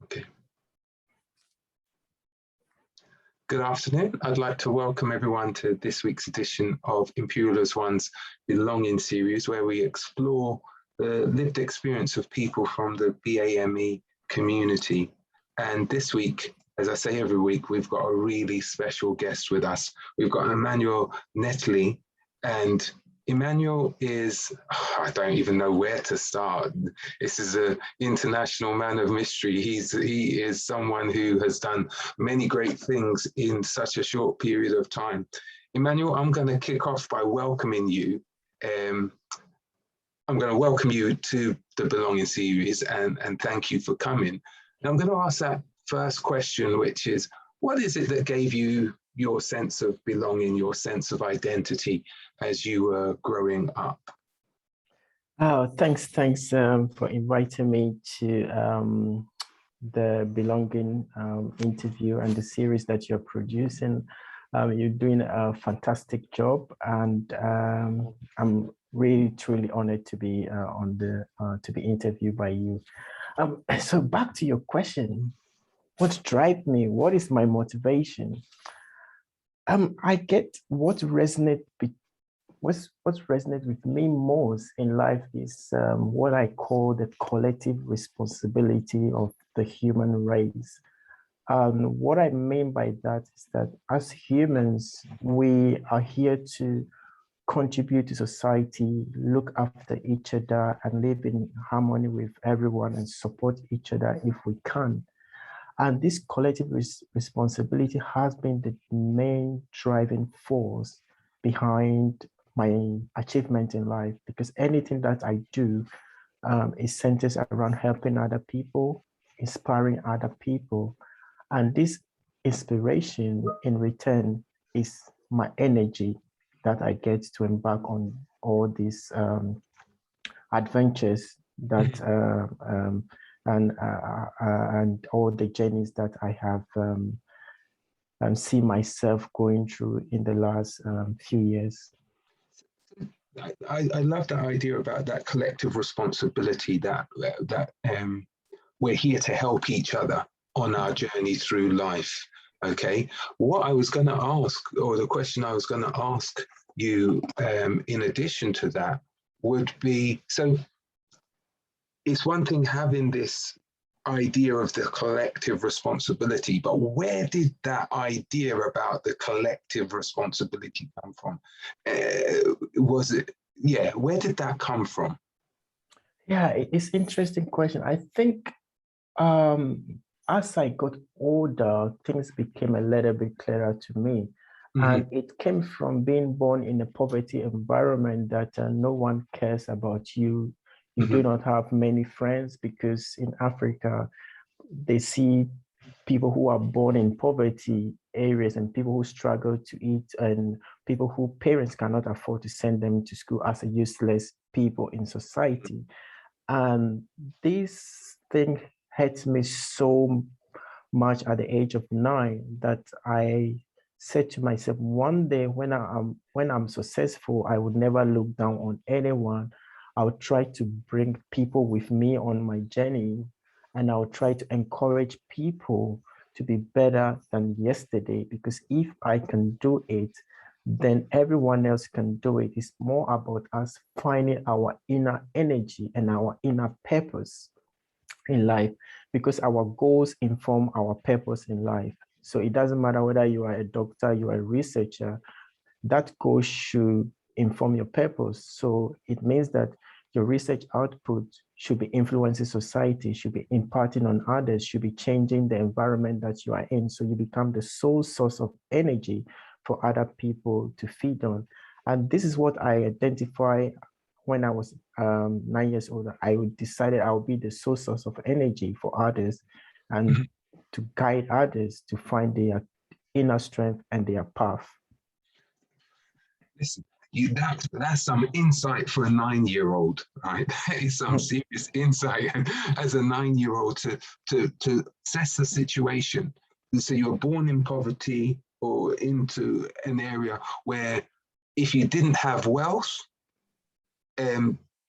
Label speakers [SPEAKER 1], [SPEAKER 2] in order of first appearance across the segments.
[SPEAKER 1] Okay. Good afternoon. I'd like to welcome everyone to this week's edition of Imperial as One's Belonging series, where we explore the lived experience of people from the BAME community. And this week, as I say every week, we've got a really special guest with us. We've got Emmanuel Nartey, and Emmanuel is, I don't even know where to start. This is an international man of mystery. He is someone who has done many great things in such a short period of time. Emmanuel, I'm going to kick off by welcoming you. I'm going to welcome you to the Belonging series and thank you for coming. And I'm going to ask that first question, which is, what is it that gave you your sense of belonging, your sense of identity as you were growing up?
[SPEAKER 2] Oh, thanks for inviting me to the Belonging interview and the series that you're producing. You're doing a fantastic job, and I'm really truly honored to be to be interviewed by you. So back to your question, what drives me? What is my motivation? I get what resonates with me most in life is what I call the collective responsibility of the human race. What I mean by that is that as humans, we are here to contribute to society, look after each other, and live in harmony with everyone and support each other if we can. And this collective responsibility has been the main driving force behind my achievement in life, because anything that I do is centered around helping other people, inspiring other people. And this inspiration in return is my energy that I get to embark on all these adventures that and all the journeys that I have seen myself going through in the last few years.
[SPEAKER 1] I love that idea about that collective responsibility, that we're here to help each other on our journey through life. Okay, what I was going to ask, or the question I was going to ask you in addition to that would be, so it's one thing having this idea of the collective responsibility, but where did that idea about the collective responsibility come from? Was it, yeah, where did that come from?
[SPEAKER 2] Yeah, it's an interesting question. I think as I got older, things became a little bit clearer to me. Mm-hmm. And it came from being born in a poverty environment that no one cares about you. You mm-hmm. do not have many friends, because in Africa, they see people who are born in poverty areas and people who struggle to eat and people who parents cannot afford to send them to school as a useless people in society. And this thing hurt me so much at the age of 9 that I said to myself, one day when I'm successful, I would never look down on anyone. I would try to bring people with me on my journey, and I would try to encourage people to be better than yesterday, because if I can do it, then everyone else can do it. It's more about us finding our inner energy and our inner purpose in life, because our goals inform our purpose in life. So it doesn't matter whether you are a doctor, you are a researcher, that goal should inform your purpose. So it means that your research output should be influencing society, should be imparting on others, should be changing the environment that you are in. So you become the sole source of energy for other people to feed on. And this is what I identify when I was 9 years old. I decided I would be the sole source of energy for others and mm-hmm. to guide others to find their inner strength and their path.
[SPEAKER 1] Listen, that's some insight for a 9-year-old, right? That is some serious insight as a 9-year-old to assess the situation. And so you're born in poverty or into an area where if you didn't have wealth,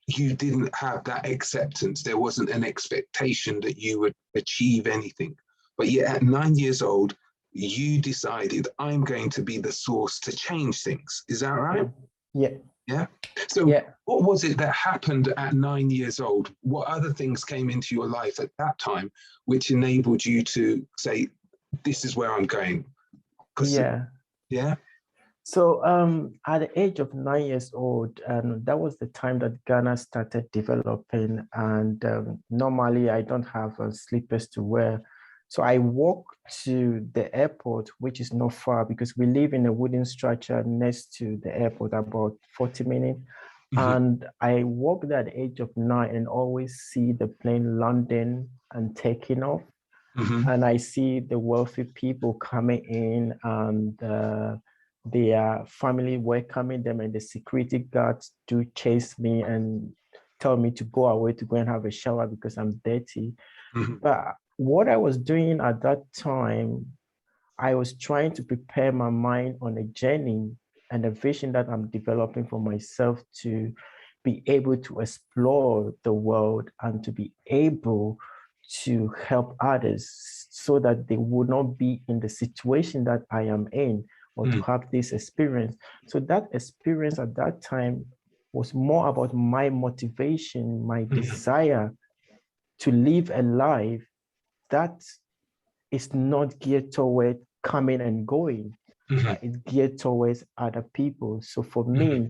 [SPEAKER 1] you didn't have that acceptance. There wasn't an expectation that you would achieve anything. But yet at 9 years old, you decided, I'm going to be the source to change things. Is that right?
[SPEAKER 2] Yeah.
[SPEAKER 1] Yeah. So what was it that happened at 9 years old? What other things came into your life at that time which enabled you to say, this is where I'm going? Yeah.
[SPEAKER 2] So at the age of 9 years old, that was the time that Ghana started developing. And normally I don't have slippers to wear. So I walk to the airport, which is not far because we live in a wooden structure next to the airport, about 40 minutes. And I walked at the age of 9 and always see the plane landing and taking off. And I see the wealthy people coming in and their family welcoming them, and the security guards do chase me and tell me to go away to go and have a shower because I'm dirty. But what I was doing at that time, I was trying to prepare my mind on a journey and a vision that I'm developing for myself to be able to explore the world and to be able to help others so that they would not be in the situation that I am in, or to have this experience. So that experience at that time was more about my motivation, my desire to live a life that is not geared toward coming and going, but it's geared towards other people. So for me,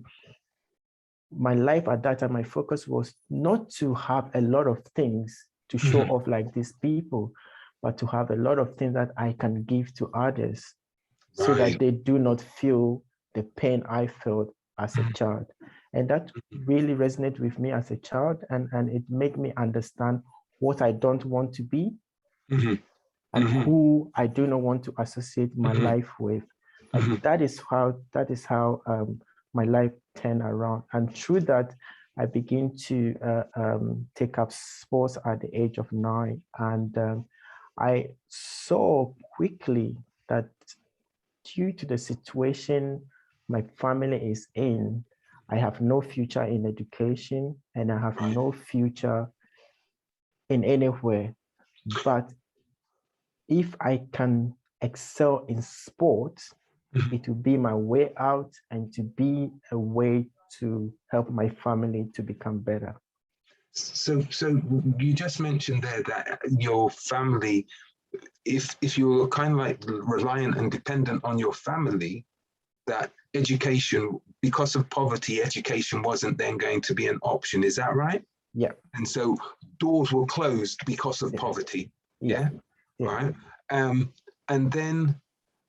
[SPEAKER 2] my life at that time, my focus was not to have a lot of things to show off like these people, but to have a lot of things that I can give to others so that they do not feel the pain I felt as a child. And that really resonated with me as a child, and it made me understand what I don't want to be and who I do not want to associate my life with. Like that is how my life turned around. And through that, I began to take up sports at the age of 9. And I saw quickly that due to the situation my family is in, I have no future in education and I have no future in anywhere. But if I can excel in sports, it will be my way out and to be a way to help my family to become better.
[SPEAKER 1] So you just mentioned there that your family, if you're kind of like reliant and dependent on your family, that education, because of poverty, education wasn't then going to be an option. Is that right?
[SPEAKER 2] Yeah.
[SPEAKER 1] And so doors were closed because of poverty. Yeah. Right. And then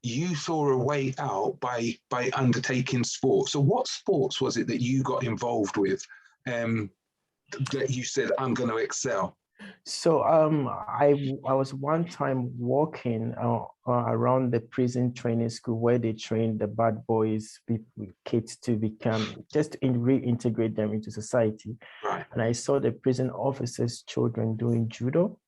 [SPEAKER 1] you saw a way out by undertaking sports. So what sports was it that you got involved with that you said, I'm going to excel?
[SPEAKER 2] So I was one time walking around the prison training school where they train the bad boys, kids to become, just to reintegrate them into society.
[SPEAKER 1] Right.
[SPEAKER 2] And I saw the prison officers' children doing judo.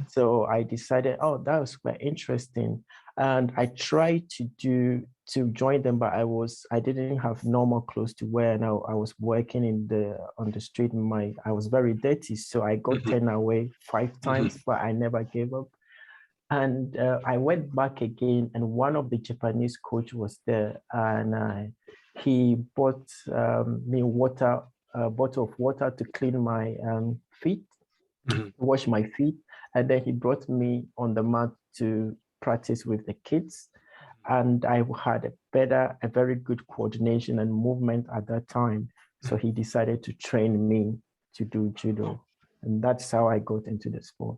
[SPEAKER 2] So I decided, oh, that was quite interesting. And I tried to join them, but I didn't have normal clothes to wear. And I was working on the street. I was very dirty. So I got turned away 5 times, but I never gave up. And I went back again, and one of the Japanese coach was there, and he bought me a bottle of water to clean my feet, wash my feet. And then he brought me on the mat to practice with the kids. And I had a very good coordination and movement at that time. So he decided to train me to do judo. And that's how I got into the sport.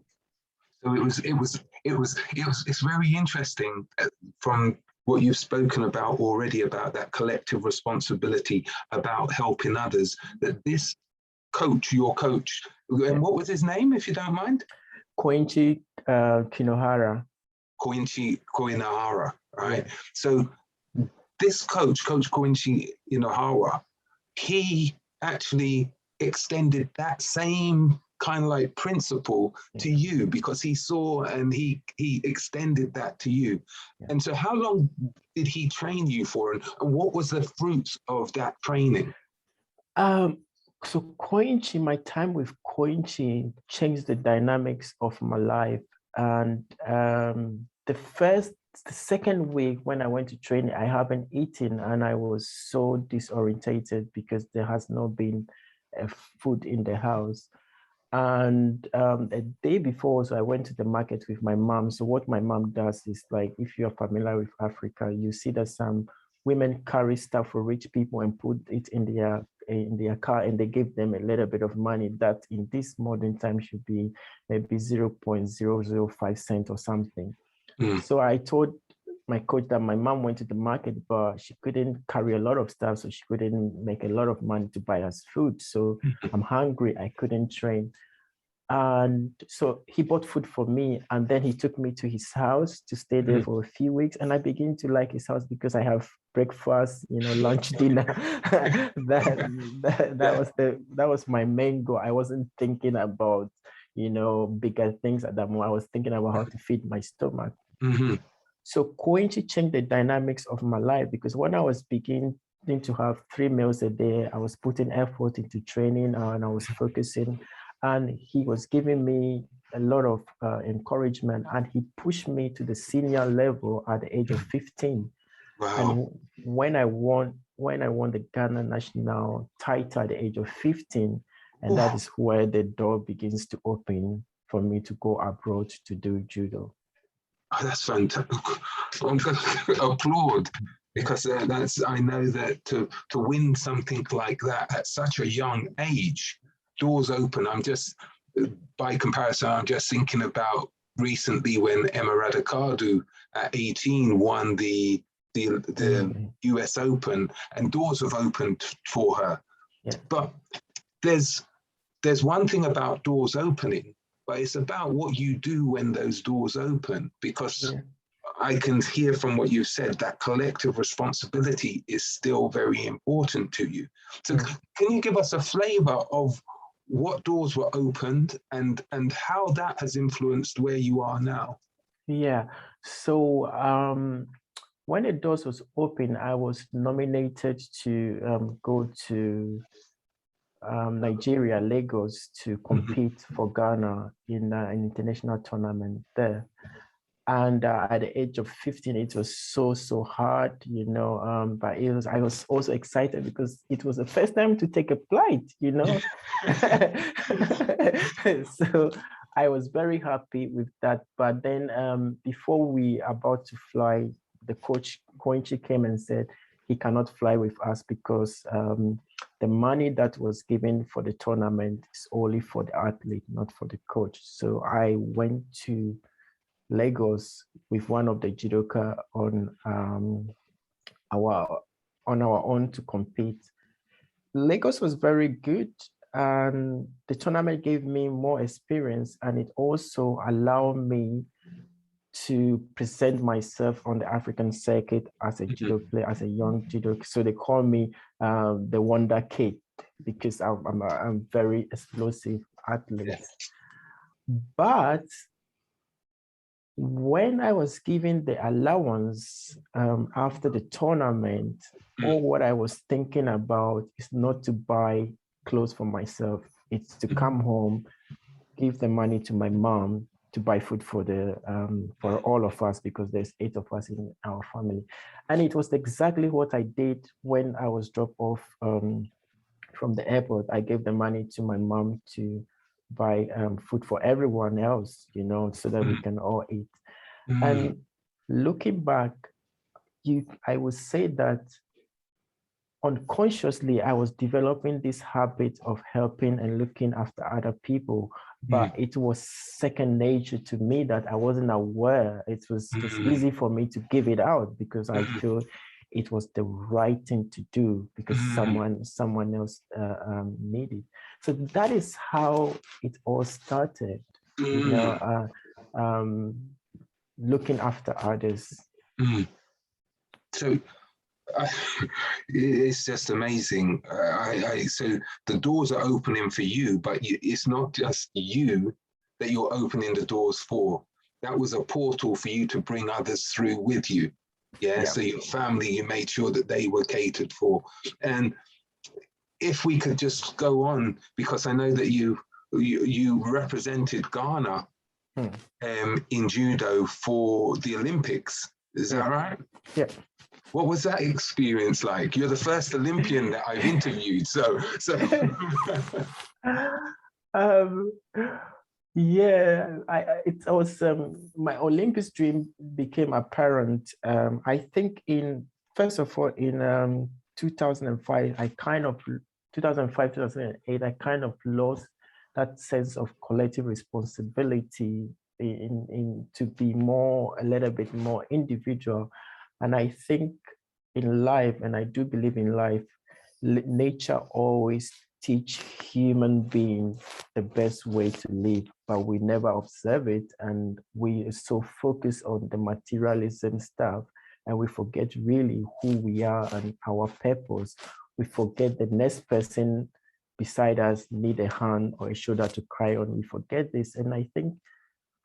[SPEAKER 1] So it's very interesting from what you've spoken about already about that collective responsibility, about helping others, that this coach, your coach, and what was his name, if you don't mind?
[SPEAKER 2] Koichi Kinohara.
[SPEAKER 1] Koichi Kinohara, right? Yeah. So this coach, Coach Koichi Kinohara, he actually extended that same kind of like principle to you because he saw and he extended that to you. And so how long did he train you for, and what was the fruits of that training?
[SPEAKER 2] So Koinchi, my time with Koinchi changed the dynamics of my life. And the second week when I went to training, I haven't eaten and I was so disorientated because there has not been food in the house. And a day before, so I went to the market with my mom. So what my mom does is, like, if you're familiar with Africa, you see that some women carry stuff for rich people and put it in their car, and they give them a little bit of money that in this modern time should be maybe 0.005 cent or something. So I told my coach that my mom went to the market, but she couldn't carry a lot of stuff, so she couldn't make a lot of money to buy us food. So I'm hungry, I couldn't train. And so he bought food for me, and then he took me to his house to stay there for a few weeks. And I began to like his house because I have breakfast, lunch, dinner. that was my main goal. I wasn't thinking about, bigger things at that moment. I was thinking about how to feed my stomach. So Koinchi changed the dynamics of my life, because when I was beginning to have 3 meals a day, I was putting effort into training and I was focusing. And he was giving me a lot of encouragement, and he pushed me to the senior level at the age of 15.
[SPEAKER 1] Wow.
[SPEAKER 2] And when I won the Ghana national title at the age of 15, and that is where the door begins to open for me to go abroad to do judo.
[SPEAKER 1] Oh, that's fantastic. I'm going to applaud, because I know that to win something like that at such a young age, doors open. By comparison, I'm just thinking about recently when Emma Raducanu at 18 won the US Open, and doors have opened for her.
[SPEAKER 2] Yeah.
[SPEAKER 1] But there's one thing about doors opening, but it's about what you do when those doors open, because I can hear from what you've said that collective responsibility is still very important to you. So can you give us a flavor of what doors were opened and how that has influenced where you are now?
[SPEAKER 2] Yeah. So when the doors was open, I was nominated to go to Nigeria, Lagos, to compete for Ghana in an international tournament there. And at the age of 15, it was so hard, but I was also excited because it was the first time to take a flight, So I was very happy with that. But then before we about to fly, the coach Koinchi came and said he cannot fly with us because the money that was given for the tournament is only for the athlete, not for the coach. So I went to Lagos with one of the judoka on our own to compete. Lagos was very good, and the tournament gave me more experience, and it also allowed me to present myself on the African circuit as a judo player, as a young judo. So they call me the Wonder Kid because I'm a very explosive athlete. But when I was given the allowance after the tournament, all what I was thinking about is not to buy clothes for myself. It's to come home, give the money to my mom to buy food for all of us, because there's 8 of us in our family. And it was exactly what I did when I was dropped off from the airport. I gave the money to my mom to buy food for everyone else, so that we can all eat. And looking back, I would say that unconsciously I was developing this habit of helping and looking after other people, but it was second nature to me that I wasn't aware. It's easy for me to give it out because I feel it was the right thing to do because someone else needed. So that is how it all started, looking after others.
[SPEAKER 1] So it's just amazing. So the doors are opening for you, but it's not just you that you're opening the doors for. That was a portal for you to bring others through with you. Yeah. So your family, you made sure that they were catered for. And if we could just go on, because I know that you represented Ghana in judo for the Olympics. Is that right?
[SPEAKER 2] Yeah.
[SPEAKER 1] What was that experience like? You're the first Olympian that I've interviewed, so.
[SPEAKER 2] Yeah, it was my Olympics dream became apparent. I think first of all in 2005, 2008, I kind of lost that sense of collective responsibility in to be a little bit more individual. And I think in life, and I do believe in life, nature always teach human beings the best way to live, but we never observe it, and we are so focused on the materialism stuff, and we forget really who we are and our purpose. We forget the next person beside us need a hand or a shoulder to cry on. We forget this, and I think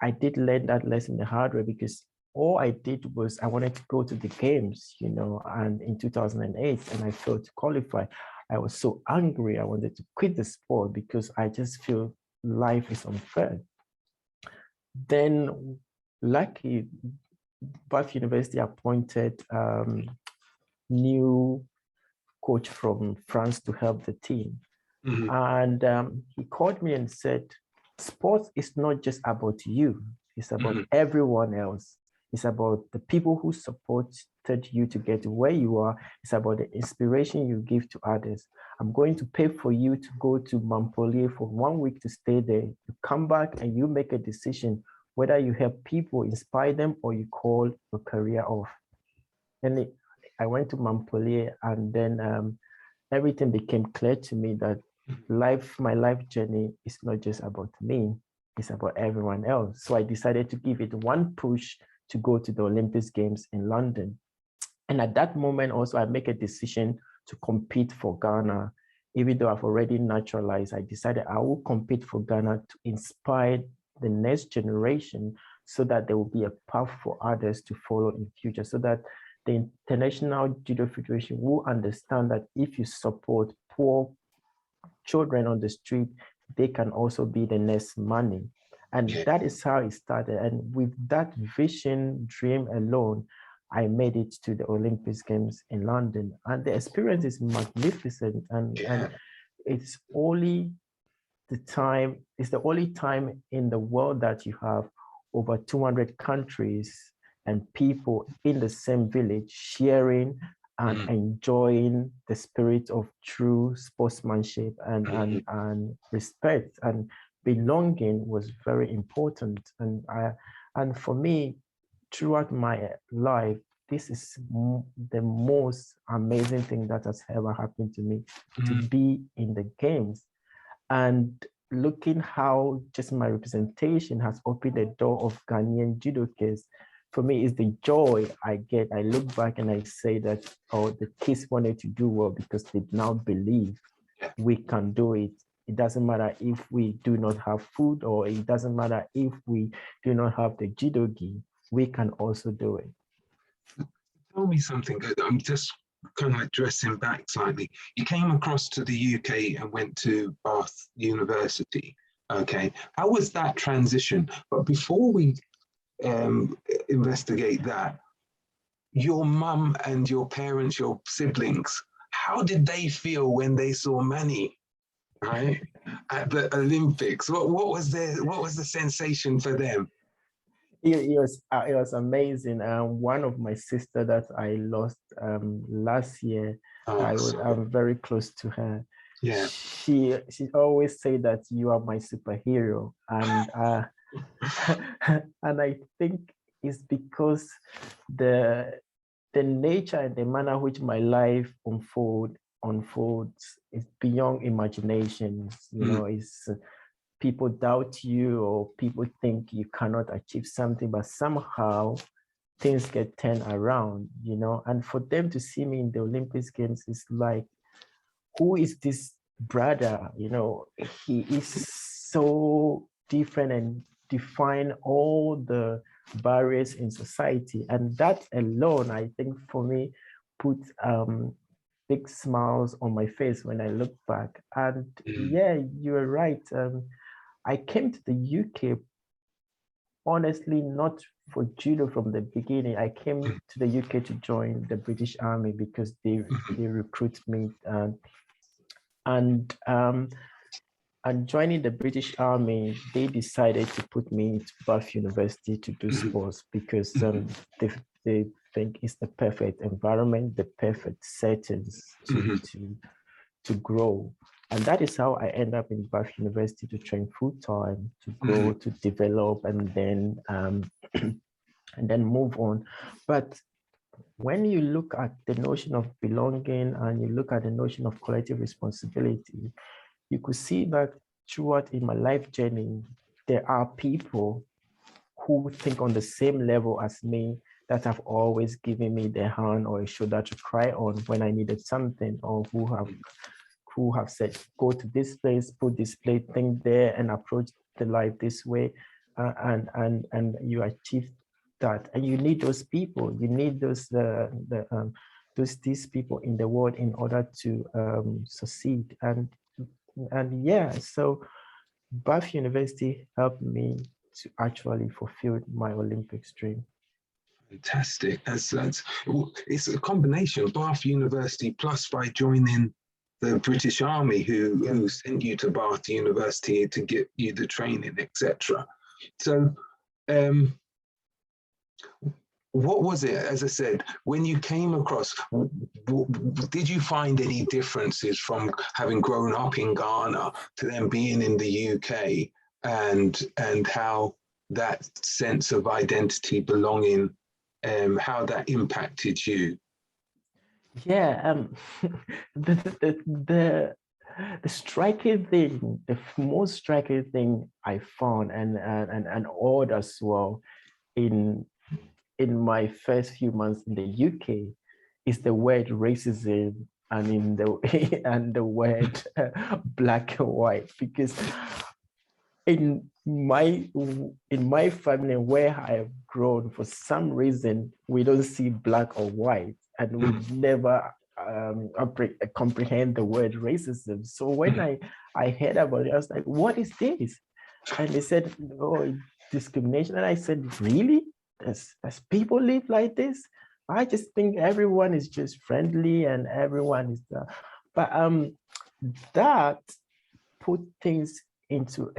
[SPEAKER 2] I did learn that lesson the hard way, because all I did was I wanted to go to the games, and in 2008, and I failed to qualify. I was so angry. I wanted to quit the sport because I just feel life is unfair. Then, lucky, Bath University appointed new coach from France to help the team. And he called me and said, sports is not just about you. It's about everyone else. It's about the people who supported you to get to where you are. It's about the inspiration you give to others. I'm going to pay for you to go to Montpellier for 1 week to stay there. You come back and you make a decision whether you help people, inspire them, or you call your career off. And I went to Montpellier, and then everything became clear to me that my life journey is not just about me, it's about everyone else. So I decided to give it one push to go to the Olympics Games in London. And at that moment also, I make a decision to compete for Ghana. Even though I've already naturalized, I decided I will compete for Ghana to inspire the next generation, so that there will be a path for others to follow in future, so that the International Judo Federation will understand that if you support poor children on the street, they can also be the next money. And that is how it started. And with that vision, dream alone, I made it to the Olympics Games in London. And the experience is magnificent. And it's only the only time in the world that you have over 200 countries and people in the same village sharing and enjoying the spirit of true sportsmanship and respect and belonging was very important. And for me, throughout my life, this is the most amazing thing that has ever happened to me, to be in the games. And looking how just my representation has opened the door of Ghanaian judokas, for me, is the joy I get. I look back and I say that, oh, the kids wanted to do well because they now believe we can do it. It doesn't matter if we do not have food, or it doesn't matter if we do not have the judogi, we can also do it.
[SPEAKER 1] Tell me something. I'm just kind of like dressing back slightly. You came across to the UK and went to Bath University. Okay. How was that transition? But before we investigate that, your mum and your parents, your siblings, how did they feel when they saw Manny, right, at the Olympics? What was the sensation for them?
[SPEAKER 2] It was amazing. One of my sister that I lost last year, I'm very close to her.
[SPEAKER 1] Yeah.
[SPEAKER 2] She always say that you are my superhero, and and I think it's because the nature and the manner which my life unfolds is beyond imagination. It's people doubt you, or people think you cannot achieve something, but somehow things get turned around, and for them to see me in the Olympics Games is like, who is this brother? He is so different and define all the barriers in society. And that alone, I think for me, put big smiles on my face when I look back. And
[SPEAKER 1] Mm.
[SPEAKER 2] yeah, you're right. I came to the UK, honestly, not for judo from the beginning. I came to the UK to join the British Army because they recruit me, and joining the British Army, they decided to put me into Bath University to do sports because they think it's the perfect environment, the perfect settings to grow. And that is how I end up in Bath University to train full time, to grow, to develop, and then move on. But when you look at the notion of belonging and you look at the notion of collective responsibility, you could see that throughout in my life journey, there are people who think on the same level as me that have always given me their hand or a shoulder to cry on when I needed something, or who have said, go to this place, put this plate thing there, and approach the life this way, and you achieve that. And you need those people. You need these people in the world in order to succeed. And yeah, so Bath University helped me to actually fulfill my Olympics dream.
[SPEAKER 1] Fantastic. It's a combination, Bath University plus by joining the British Army who sent you to Bath University to get you the training, etc. So what was it, as I said, when you came across, did you find any differences from having grown up in Ghana to then being in the UK, and how that sense of identity, belonging, how that impacted you?
[SPEAKER 2] Yeah, the striking thing, the most striking thing I found, and odd as well, in my first few months in the UK, is the word racism, and in the and the word black and white, because in my family where I have grown, for some reason we don't see black or white, and we never comprehend the word racism. So when I heard about it, I was like, what is this? And they said, oh, discrimination. And I said, really? Does people live like this? I just think everyone is just friendly and everyone is but that put things into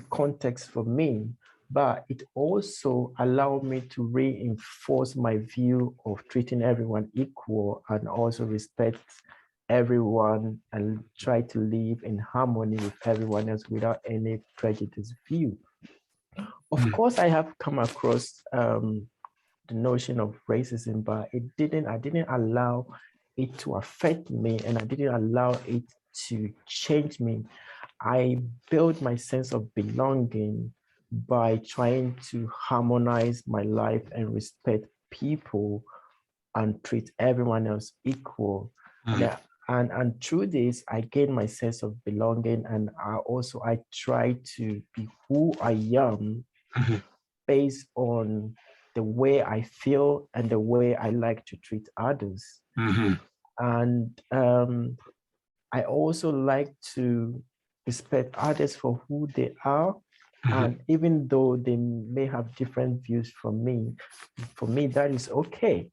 [SPEAKER 2] context for me, but it also allowed me to reinforce my view of treating everyone equal and also respect everyone and try to live in harmony with everyone else without any prejudice view. Of course, I have come across the notion of racism, but I didn't allow it to affect me, and I didn't allow it to change me. I built my sense of belonging by trying to harmonize my life and respect people and treat everyone else equal. And through this, I gained my sense of belonging, and I try to be who I am based on the way I feel and the way I like to treat others. And I also like to respect others for who they are. And even though they may have different views from me, for me, that is okay.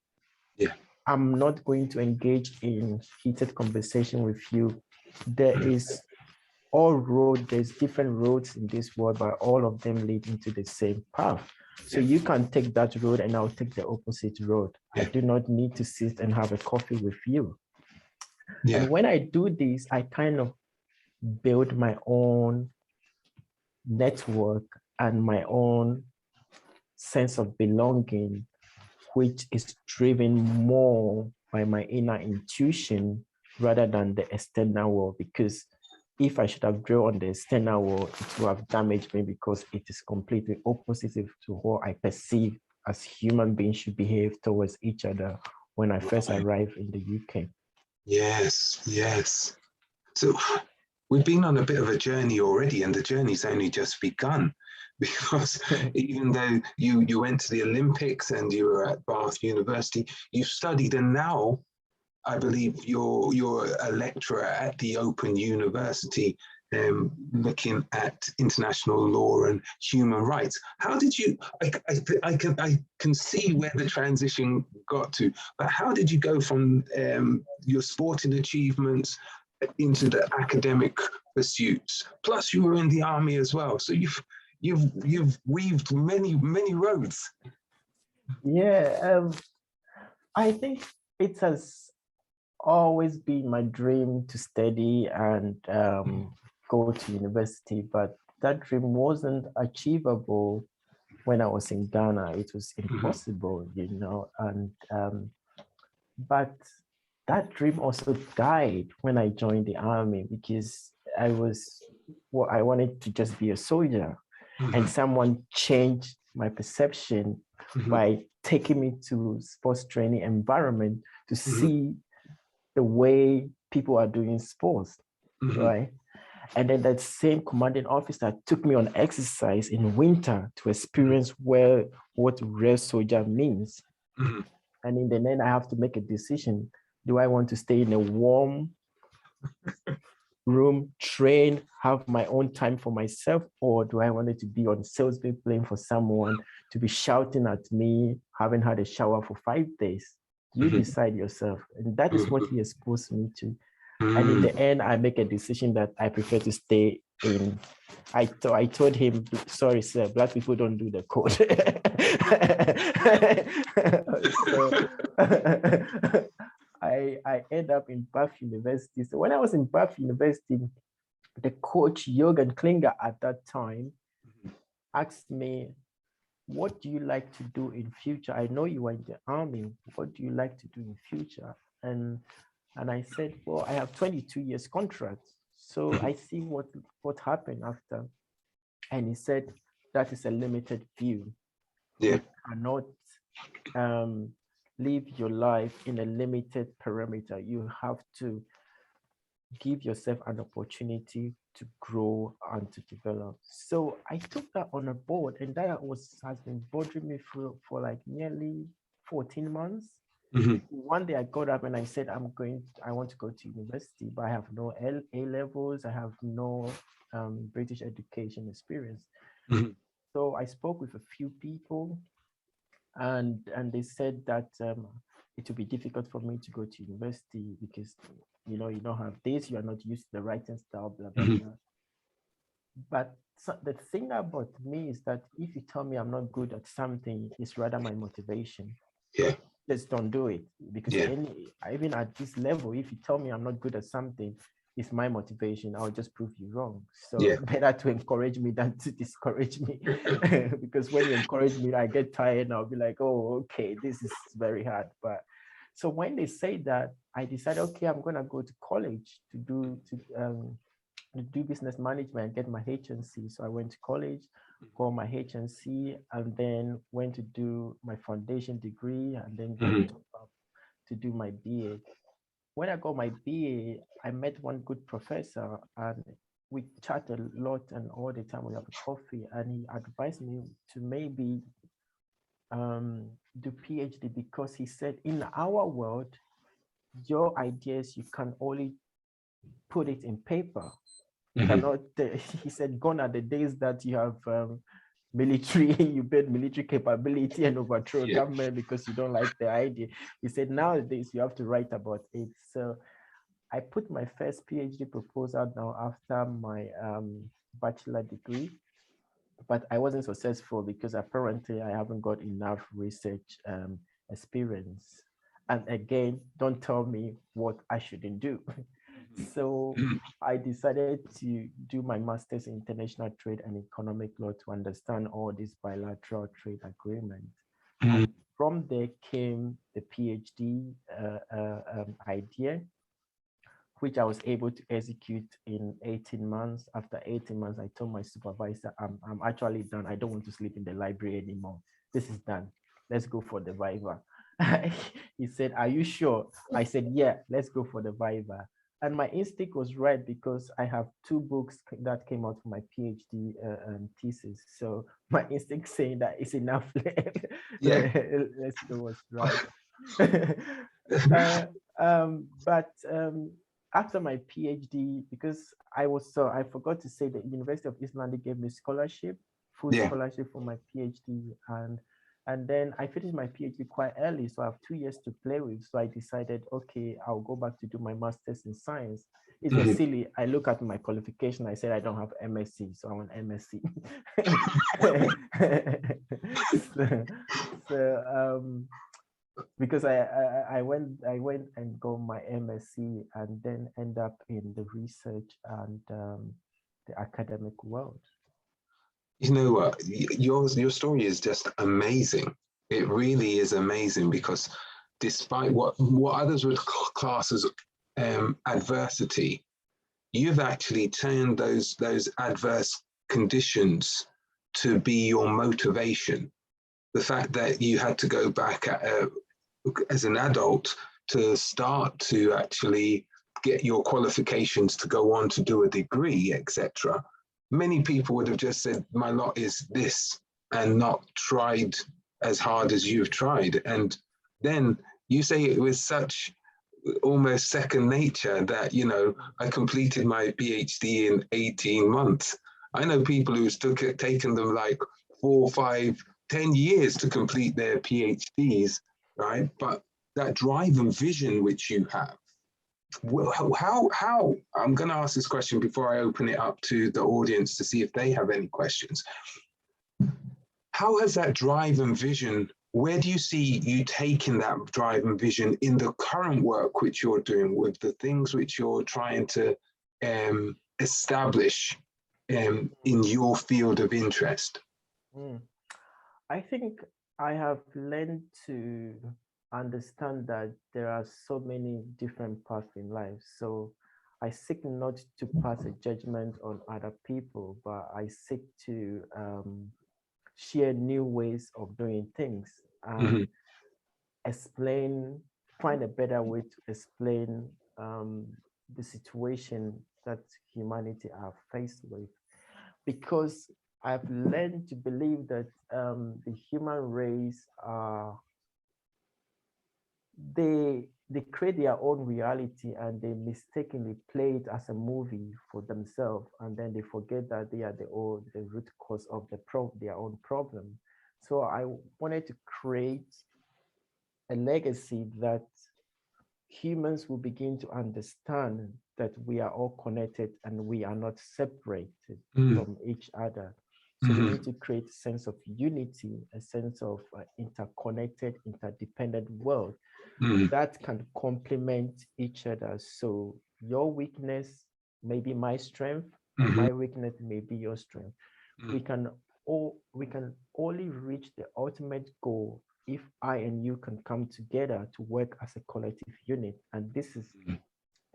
[SPEAKER 1] Yeah.
[SPEAKER 2] I'm not going to engage in heated conversation with you. There's different roads in this world, but all of them lead into the same path. So you can take that road and I'll take the opposite road. I do not need to sit and have a coffee with you. And when I do this, I kind of build my own network and my own sense of belonging, which is driven more by my inner intuition rather than the external world. Because if I should have drawn on the external world, it would have damaged me because it is completely opposite to what I perceive as human beings should behave towards each other when I first arrived in the UK.
[SPEAKER 1] Yes, yes. So we've been on a bit of a journey already, and the journey's only just begun, because even though you went to the Olympics and you were at Bath University, you've studied, and now I believe you're a lecturer at the Open University, looking at international law and human rights. How did you? I can see where the transition got to, but how did you go from your sporting achievements into the academic pursuits? Plus, you were in the army as well, so you've weaved many roads.
[SPEAKER 2] Yeah, I think it has always been my dream to study and go to university, but that dream wasn't achievable when I was in Ghana. It was impossible, you know, and but that dream also died when I joined the army, because I wanted to just be a soldier, and someone changed my perception by taking me to sports training environment to see the way people are doing sports, right? And then that same commanding officer took me on exercise in winter to experience what real soldier means. And in the end, I have to make a decision. Do I want to stay in a warm room, train, have my own time for myself, or do I want to be on Salisbury playing for someone to be shouting at me, haven't had a shower for 5 days? You decide yourself. And that is what he exposed me to. And in the end, I make a decision that I prefer to stay in. I told him, sorry, sir, Black people don't do the code. So, I end up in Bath University. So when I was in Bath University, the coach, Jürgen Klinger, at that time, asked me, what do you like to do in future? I know you are in the army. What do you like to do in future? And I said, well, I have 22 years contract. So I see what happened after. And he said, that is a limited view.
[SPEAKER 1] Yeah.
[SPEAKER 2] You cannot live your life in a limited perimeter. You have to give yourself an opportunity to grow and to develop. So I took that on a board, and that has been bothering me for like nearly 14 months. One day I got up and I said, I want to go to university, but I have no A levels. I have no British education experience. So I spoke with a few people, and they said that it would be difficult for me to go to university because, you know, you don't have this, you are not used to the writing style, blah, blah, blah. But the thing about me is that if you tell me I'm not good at something, it's rather my motivation.
[SPEAKER 1] Yeah.
[SPEAKER 2] Just don't do it, because even at this level, if you tell me I'm not good at something, it's my motivation. I'll just prove you wrong. So better to encourage me than to discourage me. Because when you encourage me, I get tired and I'll be like, oh, okay, this is very hard. But so when they say that, I decided, okay, I'm gonna go to college to do business management and get my HNC. So I went to college, got my HNC, and then went to do my foundation degree, and then go up to do my BA. When I got my BA, I met one good professor, and we chat a lot, and all the time we have a coffee, and he advised me to maybe do PhD, because he said, in our world, your ideas, you can only put it in paper. You cannot, he said, gone are the days that you have military, you build military capability and overthrow government because you don't like the idea. He said, nowadays you have to write about it. So I put my first PhD proposal now after my bachelor degree, but I wasn't successful because apparently I haven't got enough research experience. And again, don't tell me what I shouldn't do. So I decided to do my master's in international trade and economic law to understand all these bilateral trade agreements. And from there came the PhD idea, which I was able to execute in 18 months. After 18 months, I told my supervisor, I'm actually done. I don't want to sleep in the library anymore. This is done. Let's go for the Viva. He said, are you sure? I said, yeah, let's go for the Viva. And my instinct was right, because I have 2 books that came out for my PhD thesis. So my instinct saying that it's enough. Let's go was right. But after my PhD, because I forgot to say the University of East London gave me scholarship, full
[SPEAKER 1] Yeah.
[SPEAKER 2] scholarship for my PhD, and then I finished my PhD quite early, so I have 2 years to play with. So I decided, okay, I'll go back to do my master's in science. It was silly. I look at my qualification. I said I don't have MSc, so I want MSc. so because I went and got my MSc and then end up in the research and the academic world.
[SPEAKER 1] You know what? Your story is just amazing. It really is amazing because despite what others would class as adversity, you've actually turned those adverse conditions to be your motivation. The fact that you had to go back as an adult to start to actually get your qualifications to go on to do a degree, etc. Many people would have just said, my lot is this, and not tried as hard as you've tried. And then you say it was such almost second nature that, you know, I completed my PhD in 18 months. I know people who's taken them like 4, 5, 10 years to complete their PhDs, right? But that drive and vision which you have, well, how I'm going to ask this question before I open it up to the audience to see if they have any questions. How has that drive and vision, where do you see you taking that drive and vision in the current work which you're doing with the things which you're trying to establish in your field of interest?
[SPEAKER 2] I think I have learned to understand that there are so many different paths in life. So I seek not to pass a judgment on other people, but I seek to share new ways of doing things and find a better way to explain the situation that humanity are faced with. Because I've learned to believe that the human race they create their own reality and they mistakenly play it as a movie for themselves, and then they forget that they are the root cause of their own problem. So I wanted to create a legacy that humans will begin to understand that we are all connected and we are not separated from each other. So we need to create a sense of unity, a sense of interconnected, interdependent world that can complement each other. So your weakness may be my strength, and my weakness may be your strength. We can only reach the ultimate goal if I and you can come together to work as a collective unit. And this is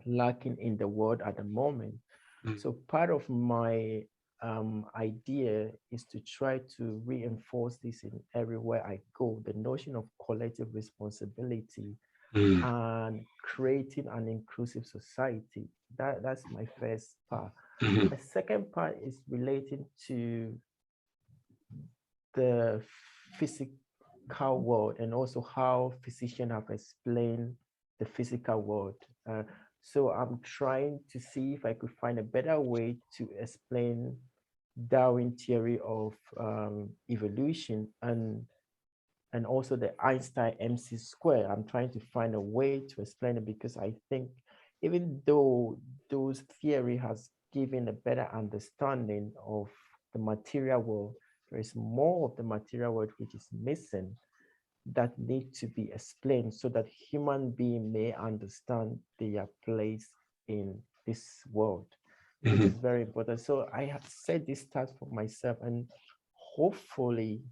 [SPEAKER 2] lacking in the world at the moment. So part of my idea is to try to reinforce this in everywhere I go, the notion of collective responsibility and creating an inclusive society. That's my first part. The second part is relating to the physical world and also how physicians have explained the physical world. So I'm trying to see if I could find a better way to explain Darwin theory of evolution and also the Einstein MC square. I'm trying to find a way to explain it because I think even though those theory has given a better understanding of the material world, there is more of the material world which is missing that need to be explained so that human being may understand their place in this world, which is very important. So I have set this task for myself, and hopefully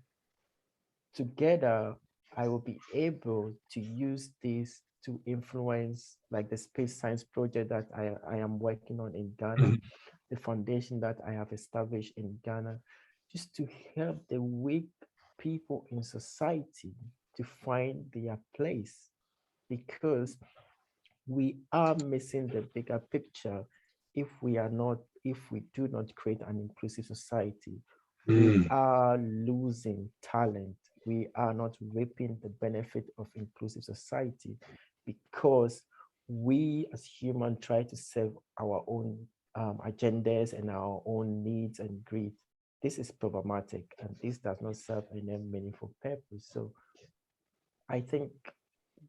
[SPEAKER 2] together I will be able to use this to influence like the space science project that I am working on in Ghana, the foundation that I have established in Ghana, just to help the weak people in society to find their place, because we are missing the bigger picture if we do not create an inclusive society. We are losing talent. We are not reaping the benefit of inclusive society because we as humans try to serve our own agendas and our own needs and greed. This is problematic, and this does not serve any meaningful purpose. So I think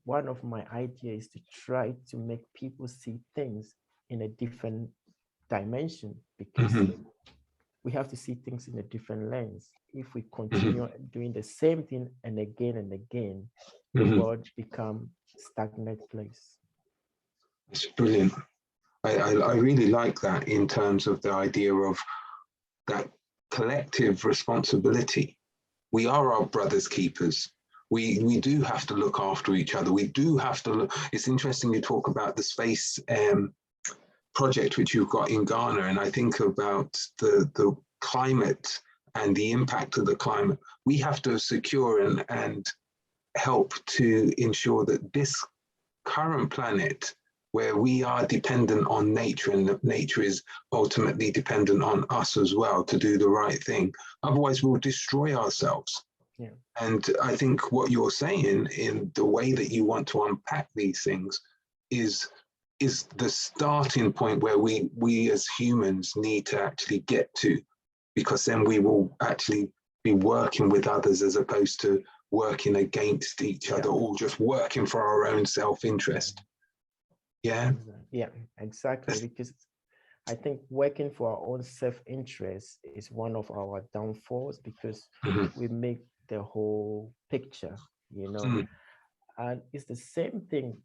[SPEAKER 2] one of my ideas is to try to make people see things in a different dimension, because we have to see things in a different lens. If we continue doing the same thing and again, the world become stagnant place.
[SPEAKER 1] It's brilliant. I really like that in terms of the idea of that collective responsibility. We are our brother's keepers. We do have to look after each other. We do have to look. It's interesting you talk about the space project which you've got in Ghana, and I think about the climate and the impact of the climate. We have to secure and help to ensure that this current planet, where we are dependent on nature and nature is ultimately dependent on us as well to do the right thing. Otherwise, we'll destroy ourselves.
[SPEAKER 2] Yeah.
[SPEAKER 1] And I think what you're saying in the way that you want to unpack these things is the starting point where we as humans need to actually get to, because then we will actually be working with others as opposed to working against each other or just working for our own self-interest. Yeah.
[SPEAKER 2] Yeah, exactly. Because I think working for our own self-interest is one of our downfalls, because we make the whole picture, you know. And it's the same thing.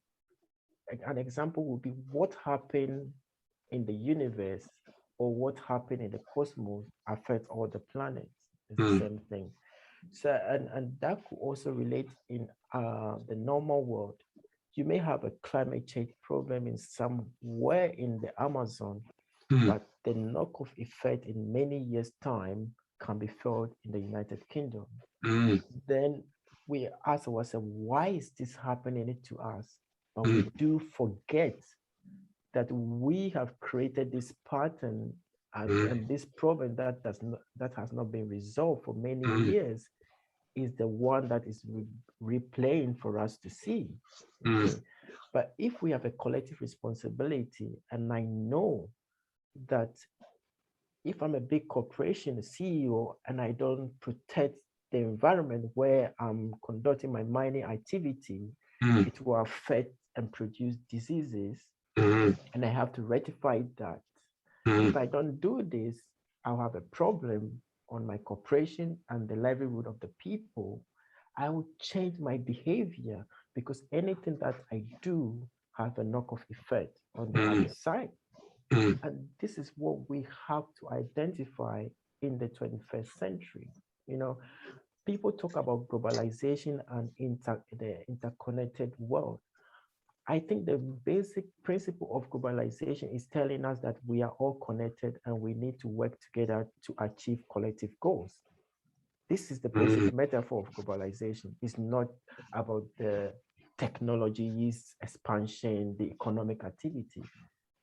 [SPEAKER 2] An example would be what happened in the universe or what happened in the cosmos affect all the planets. It's the same thing. So, and that could also relate in the normal world. You may have a climate change problem in somewhere in the Amazon, but the knock-off effect in many years' time can be felt in the United Kingdom. Then we ask ourselves, why is this happening to us? But we do forget that we have created this pattern and this problem that has not been resolved for many years is the one that is replaying for us to see. Okay? But if we have a collective responsibility, and I know that if I'm a big corporation, a CEO, and I don't protect the environment where I'm conducting my mining activity, it will affect and produce diseases, and I have to rectify that. If I don't do this, I'll have a problem on my corporation and the livelihood of the people. I will change my behavior, because anything that I do has a knock-off effect on the other side. And this is what we have to identify in the 21st century. You know, people talk about globalization and the interconnected world. I think the basic principle of globalization is telling us that we are all connected and we need to work together to achieve collective goals. This is the basic metaphor of globalization. It's not about the technology's expansion, the economic activity.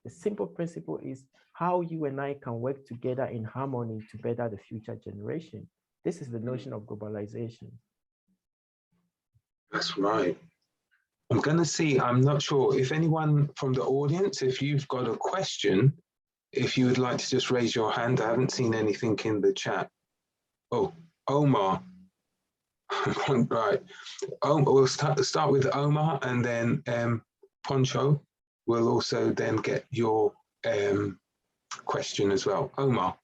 [SPEAKER 2] The simple principle is how you and I can work together in harmony to better the future generation. This is the notion of globalization.
[SPEAKER 1] That's right. I'm going to see, I'm not sure if anyone from the audience, if you've got a question, if you would like to just raise your hand. I haven't seen anything in the chat. Oh, Omar. Right. We'll start with Omar, and then Poncho will also then get your question as well. Omar.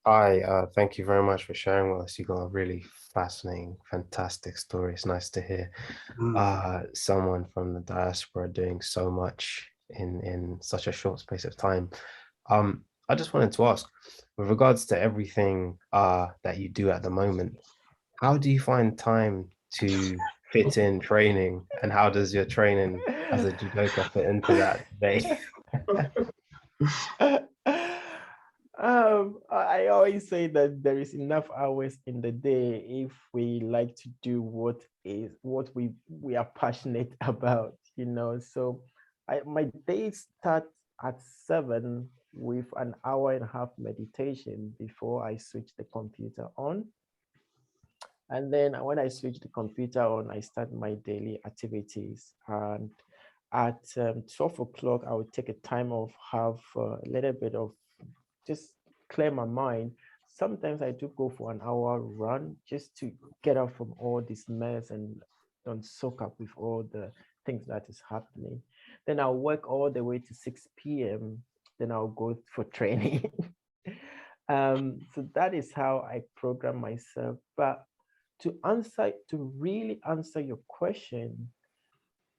[SPEAKER 3] Hi, thank you very much for sharing with us. You got a really fascinating, fantastic story. It's nice to hear someone from the diaspora doing so much in such a short space of time. I just wanted to ask, with regards to everything that you do at the moment, how do you find time to fit in training, and how does your training as a judoka fit into that day?
[SPEAKER 2] I always say that there is enough hours in the day if we like to do what we are passionate about, you know. So my days start at 7 with an hour and a half meditation before I switch the computer on. And then when I switch the computer on, I start my daily activities. And at 12 o'clock, I would take a time off, have a little bit of just clear my mind. Sometimes I do go for an hour run just to get out from all this mess and don't soak up with all the things that is happening. Then I'll work all the way to 6 p.m. Then I'll go for training. So that is how I program myself. But to really answer your question,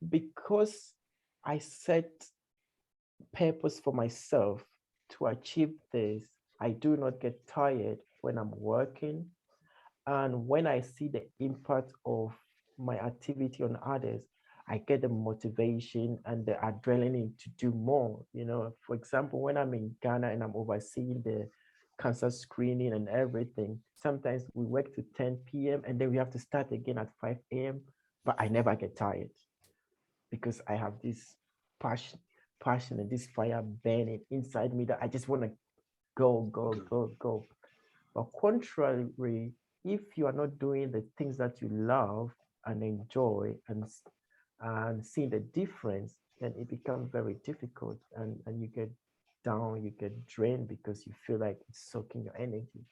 [SPEAKER 2] because I set purpose for myself to achieve this, I do not get tired when I'm working. And when I see the impact of my activity on others, I get the motivation and the adrenaline to do more. You know, for example, when I'm in Ghana and I'm overseeing the cancer screening and everything, sometimes we work to 10 p.m. and then we have to start again at 5 a.m. But I never get tired because I have this passion and this fire burning inside me that I just want to go. But contrary, if you are not doing the things that you love and enjoy and seeing the difference, then it becomes very difficult and you get down, you get drained because you feel like it's soaking your energy.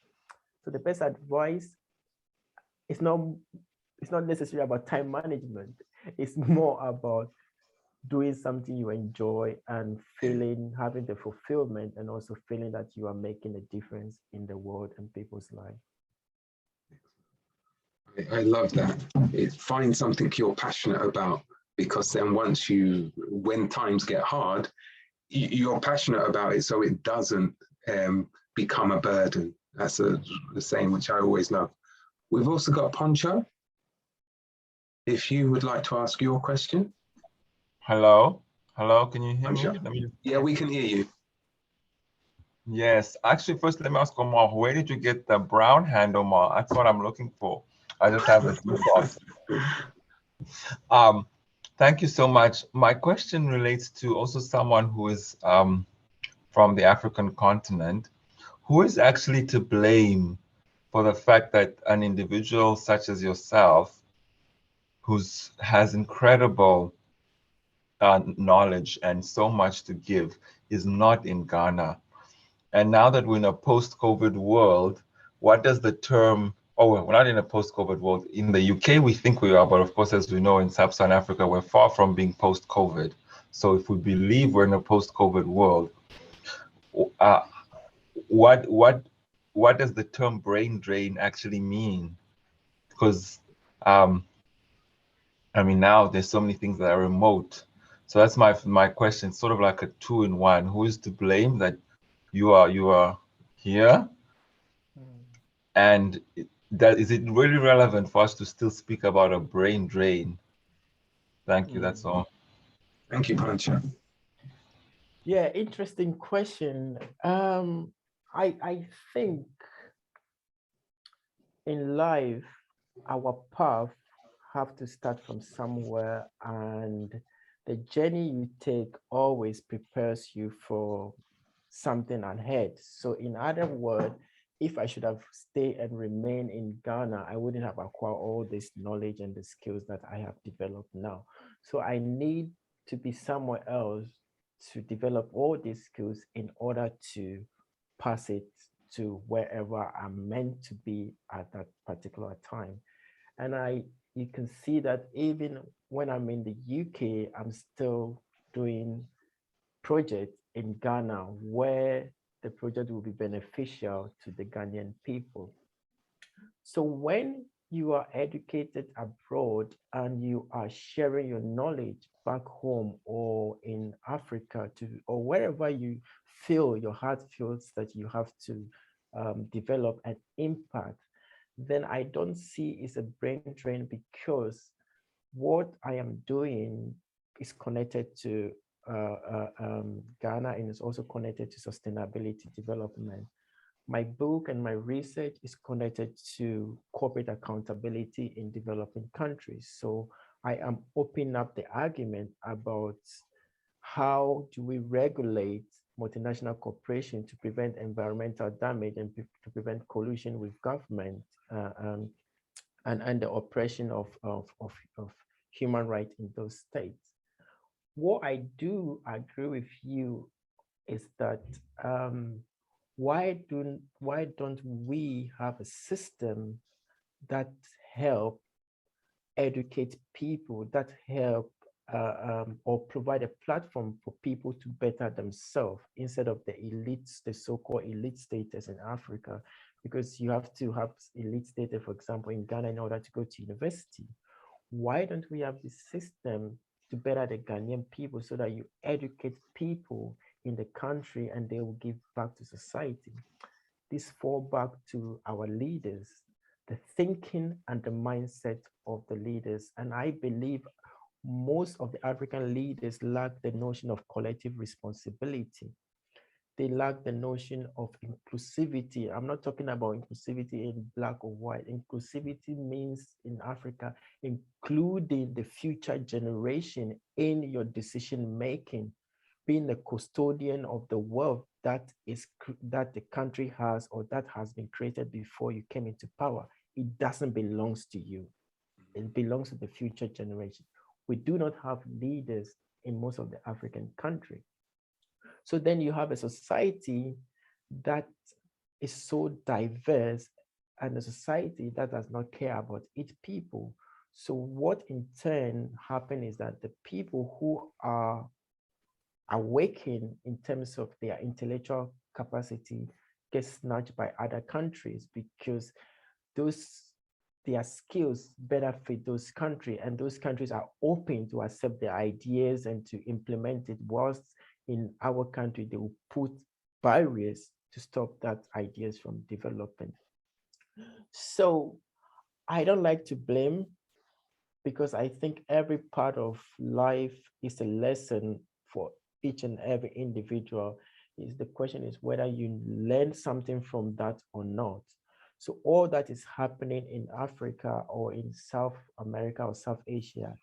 [SPEAKER 2] So the best advice is not necessarily about time management. It's more about doing something you enjoy and having the fulfillment and also feeling that you are making a difference in the world and people's lives.
[SPEAKER 1] I love that. Find something you're passionate about, because then when times get hard, you're passionate about it, so it doesn't become a burden. That's a saying which I always love. We've also got Poncho. If you would like to ask your question.
[SPEAKER 4] Hello, can you hear me?
[SPEAKER 1] Yeah, we can hear you.
[SPEAKER 4] Yes, actually, first let me ask Omar, where did you get the brown hand, Omar? That's what I'm looking for. I just have a blue box. Thank you so much. My question relates to also someone who is from the African continent. Who is actually to blame for the fact that an individual such as yourself, who has incredible knowledge and so much to give, is not in Ghana? And now that we're in a post-COVID world, what does the term, we're not in a post-COVID world. In the UK, we think we are, but of course, as we know, in Sub-Saharan Africa, we're far from being post-COVID. So if we believe we're in a post-COVID world, what does the term brain drain actually mean? Because, I mean, now there's so many things that are remote. So that's my question, sort of like a 2-in-1. Who is to blame that you are here? And is it really relevant for us to still speak about a brain drain? Thank you, that's all.
[SPEAKER 1] Thank you, Pancha.
[SPEAKER 2] Yeah, interesting question. I think in life, our path have to start from somewhere, and the journey you take always prepares you for something ahead. So in other words, if I should have stayed and remained in Ghana, I wouldn't have acquired all this knowledge and the skills that I have developed now. So I need to be somewhere else to develop all these skills in order to pass it to wherever I'm meant to be at that particular time. And you can see that even when I'm in the UK, I'm still doing projects in Ghana where the project will be beneficial to the Ghanaian people. So when you are educated abroad and you are sharing your knowledge back home or in Africa or wherever you feel your heart feels that you have to develop an impact, then I don't see it's a brain drain, because what I am doing is connected to Ghana, and it's also connected to sustainability development. My book and my research is connected to corporate accountability in developing countries. So I am opening up the argument about how do we regulate multinational corporations to prevent environmental damage and to prevent collusion with government and the oppression of human rights in those states. what I do agree with you is that why don't we have a system that help educate people, that help or provide a platform for people to better themselves instead of the elites, the so-called elite status in Africa? Because you have to have elite status, for example, in Ghana in order to go to university. Why don't we have this system to better the Ghanaian people so that you educate people in the country and they will give back to society? This fall back to our leaders, the thinking and the mindset of the leaders. And I believe most of the African leaders lack the notion of collective responsibility. They lack the notion of inclusivity. I'm not talking about inclusivity in black or white. Inclusivity means in Africa, including the future generation in your decision making, being the custodian of the wealth that the country has or that has been created before you came into power. It doesn't belong to you. It belongs to the future generation. We do not have leaders in most of the African countries. So then you have a society that is so diverse and a society that does not care about its people. So what in turn happens is that the people who are awakened in terms of their intellectual capacity get snatched by other countries because their skills better fit those countries, and those countries are open to accept their ideas and to implement it, whilst in our country, they will put barriers to stop that ideas from developing. So I don't like to blame, because I think every part of life is a lesson for each and every individual. The question is whether you learn something from that or not. So all that is happening in Africa or in South America or South Asia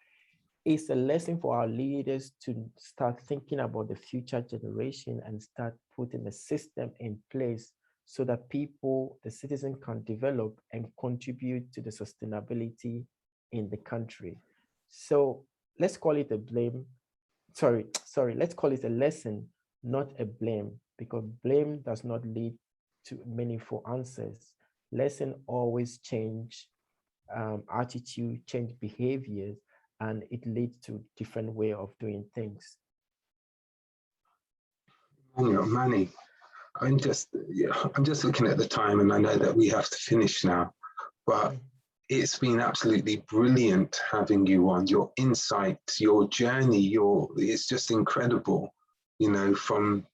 [SPEAKER 2] is a lesson for our leaders to start thinking about the future generation and start putting a system in place so that people, the citizens, can develop and contribute to the sustainability in the country. So let's call it a blame. Let's call it a lesson, not a blame, because blame does not lead to meaningful answers. Lesson always change attitude, change behaviors, and it leads to different way of doing things.
[SPEAKER 1] Manny, I'm just looking at the time, and I know that we have to finish now, but it's been absolutely brilliant having you on. Your insights, your journey, it's just incredible. You know, from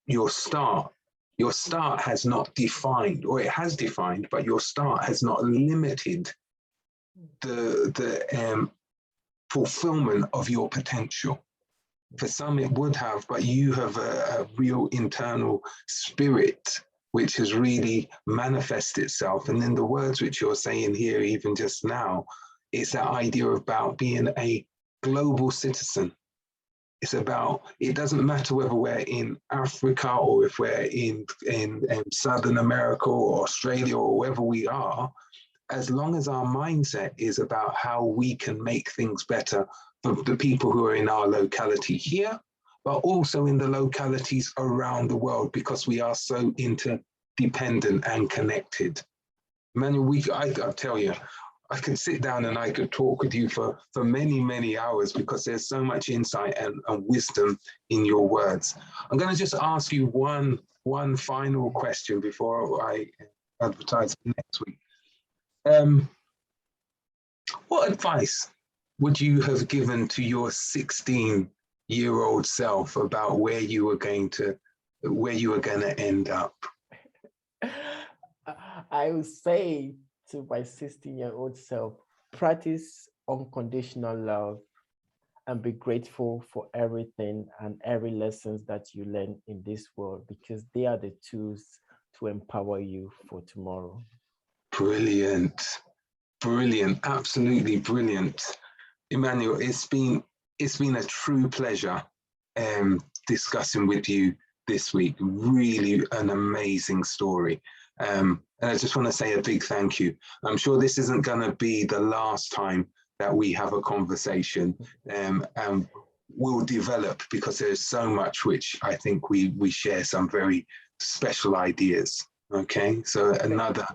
[SPEAKER 1] your start. Your start has not defined, or it has defined, but your start has not limited the fulfillment of your potential. For some it would have, but you have a real internal spirit which has really manifested itself. And then the words which you're saying here, even just now, it's that idea about being a global citizen. It's about, it doesn't matter whether we're in Africa or if we're in Southern America or Australia or wherever we are, as long as our mindset is about how we can make things better for the people who are in our locality here, but also in the localities around the world, because we are so interdependent and connected. Emmanuel, I tell you, I could sit down and I could talk with you for many, many hours, because there's so much insight and wisdom in your words. I'm going to just ask you one final question before I advertise for next week. What advice would you have given to your 16-year-old self about where you were going to end up?
[SPEAKER 2] I would say to my 16-year-old self, practice unconditional love and be grateful for everything and every lessons that you learn in this world, because they are the tools to empower you for tomorrow.
[SPEAKER 1] Brilliant, absolutely brilliant. Emmanuel, it's been a true pleasure discussing with you this week. Really an amazing story. And I just want to say a big thank you. I'm sure this isn't going to be the last time that we have a conversation. And will develop, because there's so much which I think we share some very special ideas. Okay, so another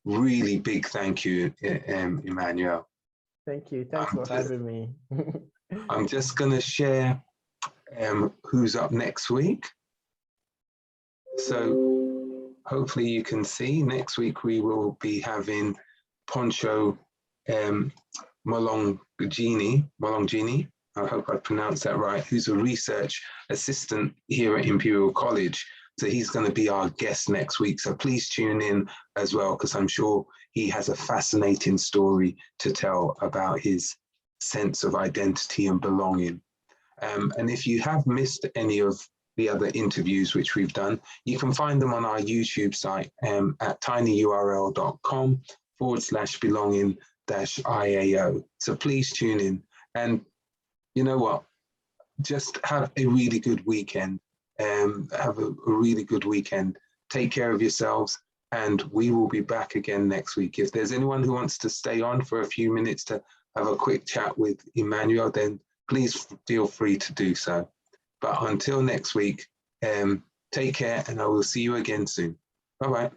[SPEAKER 1] really big thank you, Emmanuel.
[SPEAKER 2] Thank you. Thanks for having me.
[SPEAKER 1] I'm just going to share who's up next week. So hopefully you can see next week we will be having Poncho Molongini. I hope I pronounced that right, who's a research assistant here at Imperial College. So he's going to be our guest next week. So please tune in as well, because I'm sure he has a fascinating story to tell about his sense of identity and belonging. And if you have missed any of the other interviews which we've done, you can find them on our YouTube site at tinyurl.com/belonging-IAO. So please tune in. And you know what? Just have a really good weekend. Have a really good weekend. Take care of yourselves, and we will be back again next week. If there's anyone who wants to stay on for a few minutes to have a quick chat with Emmanuel, then please feel free to do so. But until next week, take care, and I will see you again soon. Bye-bye.